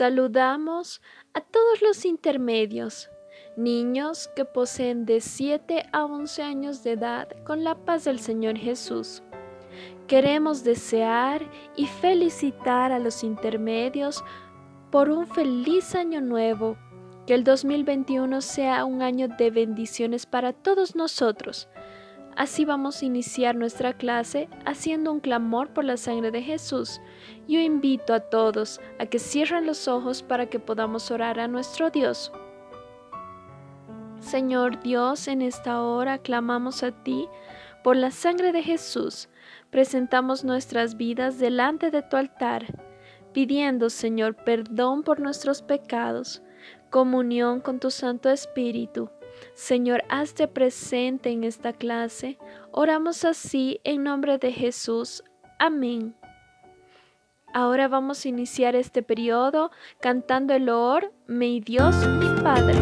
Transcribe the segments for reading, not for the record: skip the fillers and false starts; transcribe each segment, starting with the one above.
Saludamos a todos los intermedios, niños que poseen de 7 a 11 años de edad con la paz del Señor Jesús. Queremos desear y felicitar a los intermedios por un feliz año nuevo, que el 2021 sea un año de bendiciones para todos nosotros. Así vamos a iniciar nuestra clase haciendo un clamor por la sangre de Jesús. Yo invito a todos a que cierren los ojos para que podamos orar a nuestro Dios. Señor Dios, en esta hora clamamos a ti por la sangre de Jesús. Presentamos nuestras vidas delante de tu altar, pidiendo, Señor, perdón por nuestros pecados, comunión con tu Santo Espíritu. Señor, hazte presente en esta clase. Oramos así en nombre de Jesús. Amén. Ahora vamos a iniciar este periodo cantando el loor, mi Dios, mi Padre.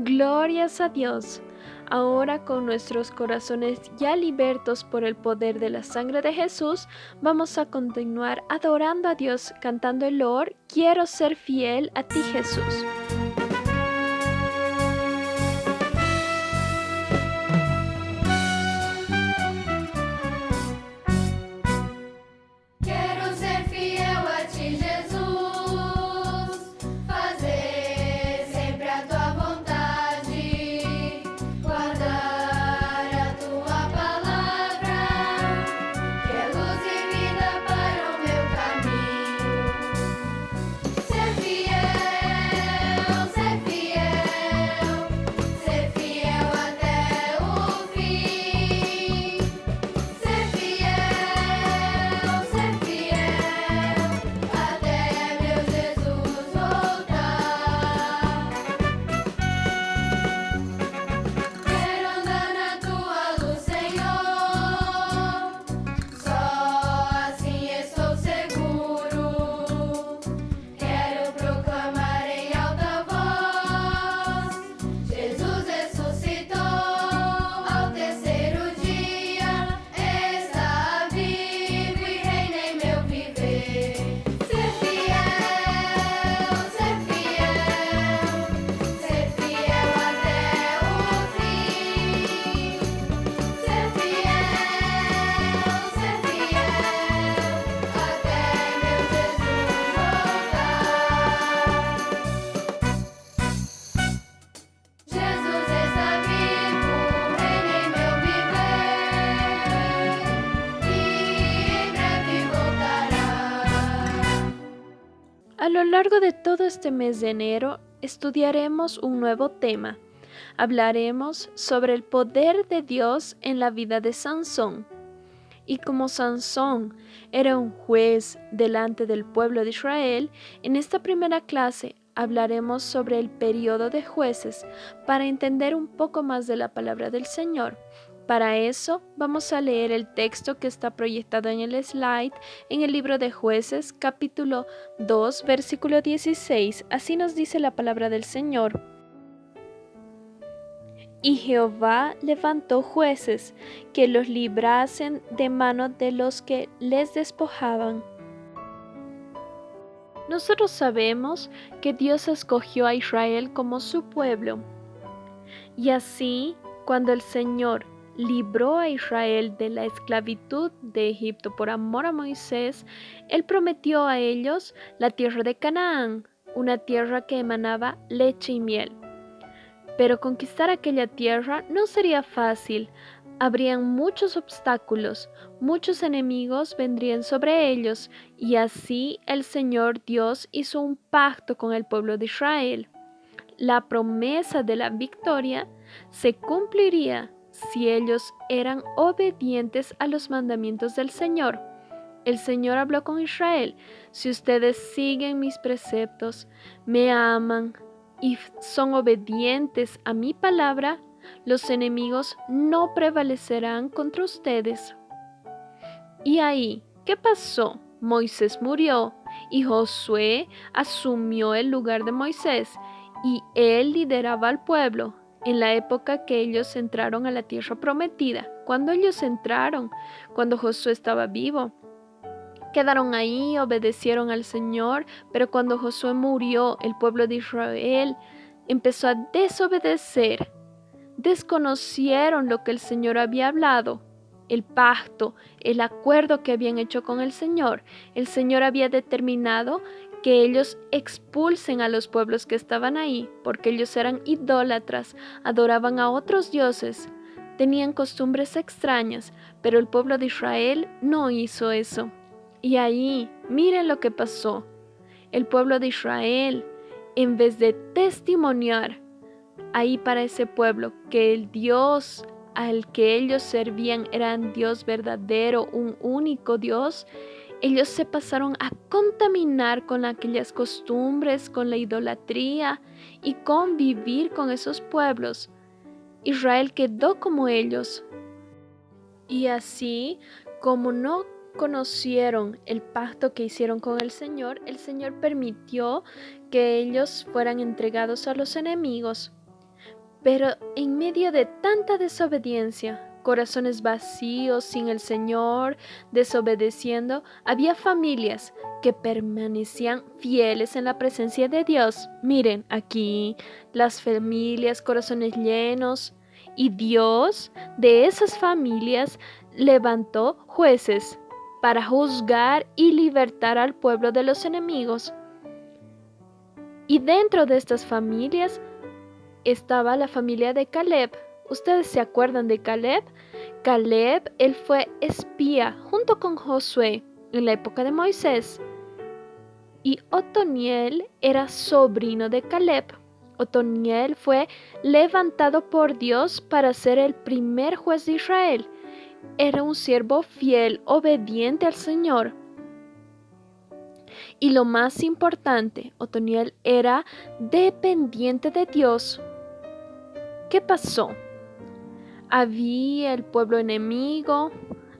Glorias a Dios. Ahora, con nuestros corazones ya libertos por el poder de la sangre de Jesús, vamos a continuar adorando a Dios cantando el loor, quiero ser fiel a ti, Jesús. A lo largo de todo este mes de enero estudiaremos un nuevo tema. Hablaremos sobre el poder de Dios en la vida de Sansón. Y como Sansón era un juez delante del pueblo de Israel, en esta primera clase hablaremos sobre el periodo de jueces para entender un poco más de la palabra del Señor. Para eso vamos a leer el texto que está proyectado en el slide en el libro de Jueces, capítulo 2, versículo 16. Así nos dice la palabra del Señor. Y Jehová levantó jueces que los librasen de mano de los que les despojaban. Nosotros sabemos que Dios escogió a Israel como su pueblo. Y así, cuando el Señor libró a Israel de la esclavitud de Egipto por amor a Moisés, Él prometió a ellos la tierra de Canaán, una tierra que emanaba leche y miel. Pero conquistar aquella tierra no sería fácil, Habrían muchos obstáculos, muchos enemigos vendrían sobre ellos, y así el Señor Dios hizo un pacto con el pueblo de Israel. La promesa de la victoria se cumpliría si ellos eran obedientes a los mandamientos del Señor. El Señor habló con Israel: si ustedes siguen mis preceptos, me aman y son obedientes a mi palabra, los enemigos no prevalecerán contra ustedes. Y ahí, ¿qué pasó? Moisés murió y Josué asumió el lugar de Moisés y él lideraba al pueblo en la época que ellos entraron a la tierra prometida. Cuando ellos entraron, cuando Josué estaba vivo, quedaron ahí, obedecieron al Señor, pero cuando Josué murió, el pueblo de Israel empezó a desobedecer. Desconocieron lo que el Señor había hablado, el pacto, el acuerdo que habían hecho con el Señor. El Señor había determinado que ellos expulsen a los pueblos que estaban ahí, porque ellos eran idólatras, adoraban a otros dioses, tenían costumbres extrañas, pero el pueblo de Israel no hizo eso. Y ahí, miren lo que pasó. El pueblo de Israel, en vez de testimoniar ahí para ese pueblo que el Dios al que ellos servían era un Dios verdadero, un único Dios, ellos se pasaron a contaminar con aquellas costumbres, con la idolatría y con vivir con esos pueblos. Israel quedó como ellos. Y así, como no conocieron el pacto que hicieron con el Señor permitió que ellos fueran entregados a los enemigos. Pero en medio de tanta desobediencia, corazones vacíos sin el Señor, desobedeciendo, había familias que permanecían fieles en la presencia de Dios. Miren aquí las familias, corazones llenos. Y Dios de esas familias levantó jueces para juzgar y libertar al pueblo de los enemigos. Y dentro de estas familias estaba la familia de Caleb. ¿Ustedes se acuerdan de Caleb? Caleb, él fue espía junto con Josué en la época de Moisés. Y Otoniel era sobrino de Caleb. Otoniel fue levantado por Dios para ser el primer juez de Israel. Era un siervo fiel, obediente al Señor. Y lo más importante, Otoniel era dependiente de Dios. ¿Qué pasó? Había el pueblo enemigo,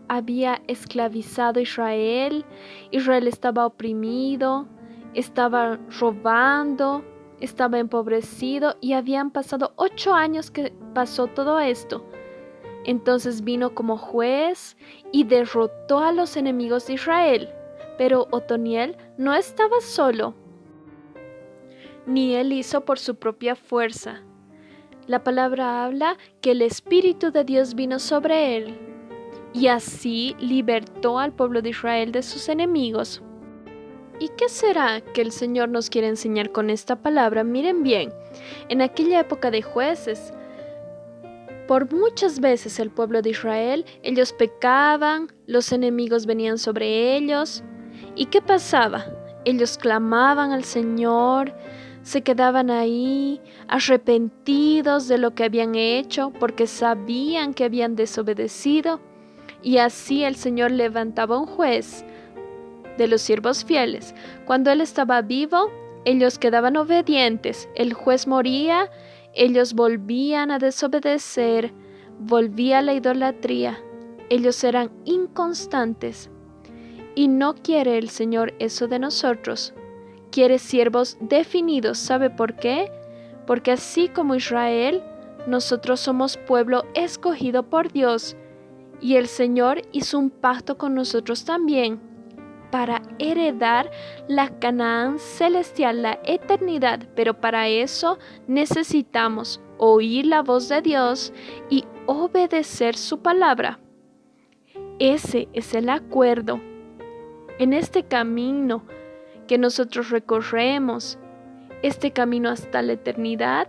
había esclavizado a Israel, Israel estaba oprimido, estaba robando, estaba empobrecido y habían pasado 8 años que pasó todo esto. Entonces vino como juez y derrotó a los enemigos de Israel. Pero Otoniel no estaba solo, ni él hizo por su propia fuerza. La palabra habla que el Espíritu de Dios vino sobre él y así libertó al pueblo de Israel de sus enemigos. ¿Y qué será que el Señor nos quiere enseñar con esta palabra? Miren bien, en aquella época de jueces, por muchas veces el pueblo de Israel, ellos pecaban, los enemigos venían sobre ellos. ¿Y qué pasaba? Ellos clamaban al Señor, se quedaban ahí arrepentidos de lo que habían hecho porque sabían que habían desobedecido. Y así el Señor levantaba un juez de los siervos fieles. Cuando él estaba vivo, ellos quedaban obedientes. El juez moría, ellos volvían a desobedecer, volvía la idolatría. Ellos eran inconstantes. Y no quiere el Señor eso de nosotros. Quiere siervos definidos. ¿Sabe por qué? Porque así como Israel, nosotros somos pueblo escogido por Dios. Y el Señor hizo un pacto con nosotros también para heredar la Canaán celestial, la eternidad. Pero para eso necesitamos oír la voz de Dios y obedecer su palabra. Ese es el acuerdo. En este camino que nosotros recorremos, este camino hasta la eternidad,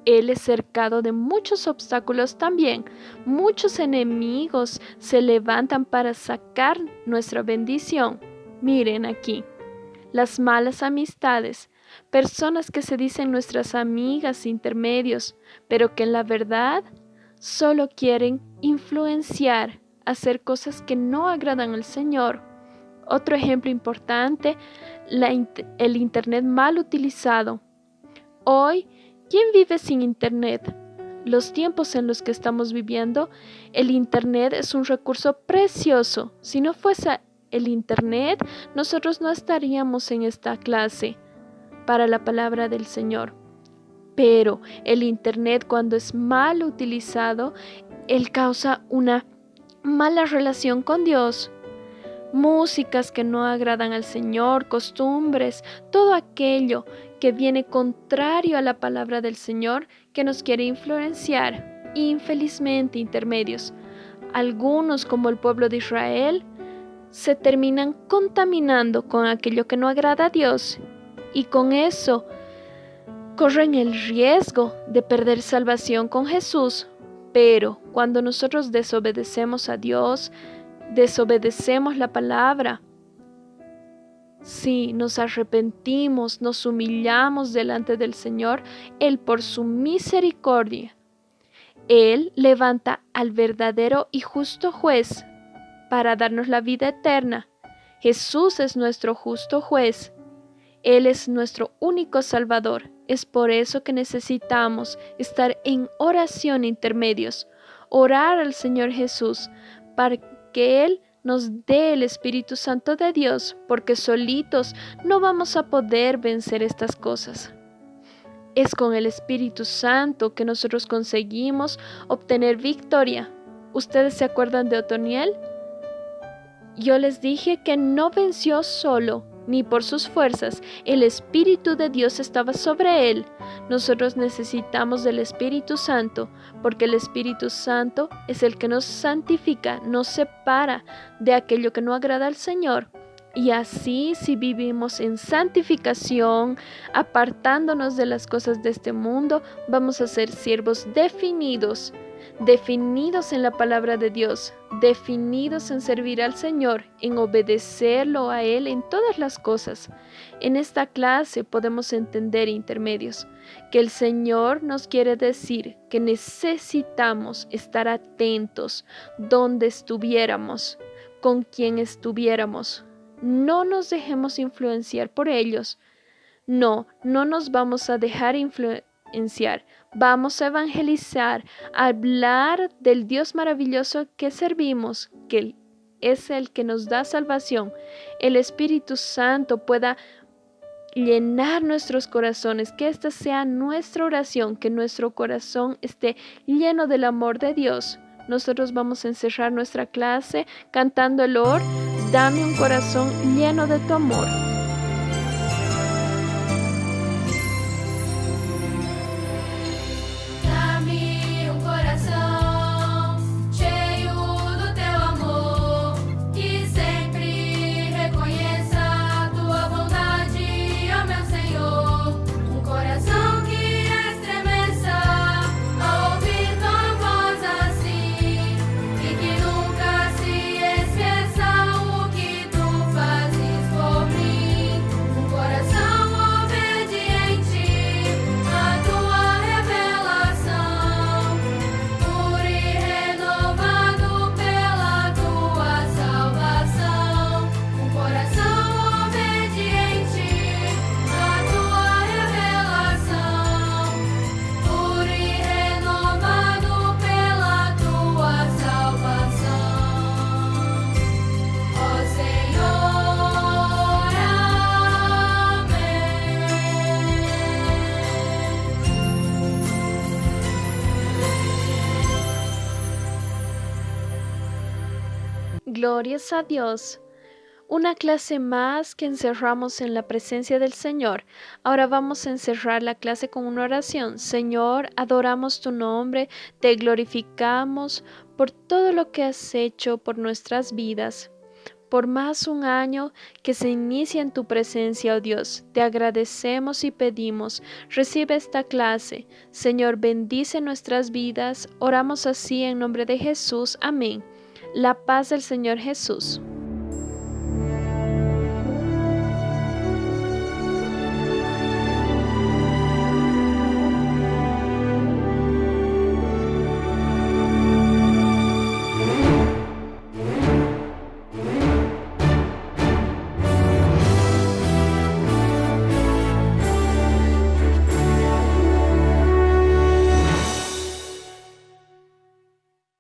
Él es cercado de muchos obstáculos también. Muchos enemigos se levantan para sacar nuestra bendición. Miren aquí, las malas amistades, personas que se dicen nuestras amigas intermedios, pero que en la verdad solo quieren influenciar, hacer cosas que no agradan al Señor. Otro ejemplo importante, el Internet mal utilizado. Hoy, ¿quién vive sin Internet? Los tiempos en los que estamos viviendo, el Internet es un recurso precioso. Si no fuese el Internet, nosotros no estaríamos en esta clase para la palabra del Señor. Pero el Internet, cuando es mal utilizado, él causa una mala relación con Dios. Músicas que no agradan al Señor, costumbres, todo aquello que viene contrario a la palabra del Señor que nos quiere influenciar. Infelizmente, intermedios, algunos como el pueblo de Israel, se terminan contaminando con aquello que no agrada a Dios y con eso corren el riesgo de perder salvación con Jesús. Pero cuando nosotros desobedecemos a Dios, desobedecemos la palabra, si nos arrepentimos, nos humillamos delante del Señor, Él por su misericordia, Él levanta al verdadero y justo juez para darnos la vida eterna. Jesús es nuestro justo juez. Él es nuestro único Salvador. Es por eso que necesitamos estar en oración intermedios, orar al Señor Jesús para que Él nos dé el Espíritu Santo de Dios, porque solitos no vamos a poder vencer estas cosas. Es con el Espíritu Santo que nosotros conseguimos obtener victoria. ¿Ustedes se acuerdan de Otoniel? Yo les dije que no venció solo, ni por sus fuerzas. El Espíritu de Dios estaba sobre él. Nosotros necesitamos del Espíritu Santo, porque el Espíritu Santo es el que nos santifica, nos separa de aquello que no agrada al Señor. Y así, si vivimos en santificación, apartándonos de las cosas de este mundo, vamos a ser siervos definidos en la palabra de Dios, definidos en servir al Señor, en obedecerlo a Él en todas las cosas. En esta clase podemos entender, intermedios, que el Señor nos quiere decir que necesitamos estar atentos donde estuviéramos, con quien estuviéramos. No nos influenciar por ellos. No nos vamos a dejar influenciar. Vamos a evangelizar, a hablar del Dios maravilloso que servimos, que es el que nos da salvación. El Espíritu Santo pueda llenar nuestros corazones, que esta sea nuestra oración, que nuestro corazón esté lleno del amor de Dios. Nosotros vamos a encerrar nuestra clase cantando el or, dame un corazón lleno de tu amor. Glorias a Dios. Una clase más que encerramos en la presencia del Señor. Ahora vamos a encerrar la clase con una oración. Señor, adoramos tu nombre, te glorificamos por todo lo que has hecho por nuestras vidas, por más un año que se inicia en tu presencia, oh Dios. Te agradecemos y pedimos, recibe esta clase. Señor, bendice nuestras vidas. Oramos así en nombre de Jesús. Amén. La paz del Señor Jesús.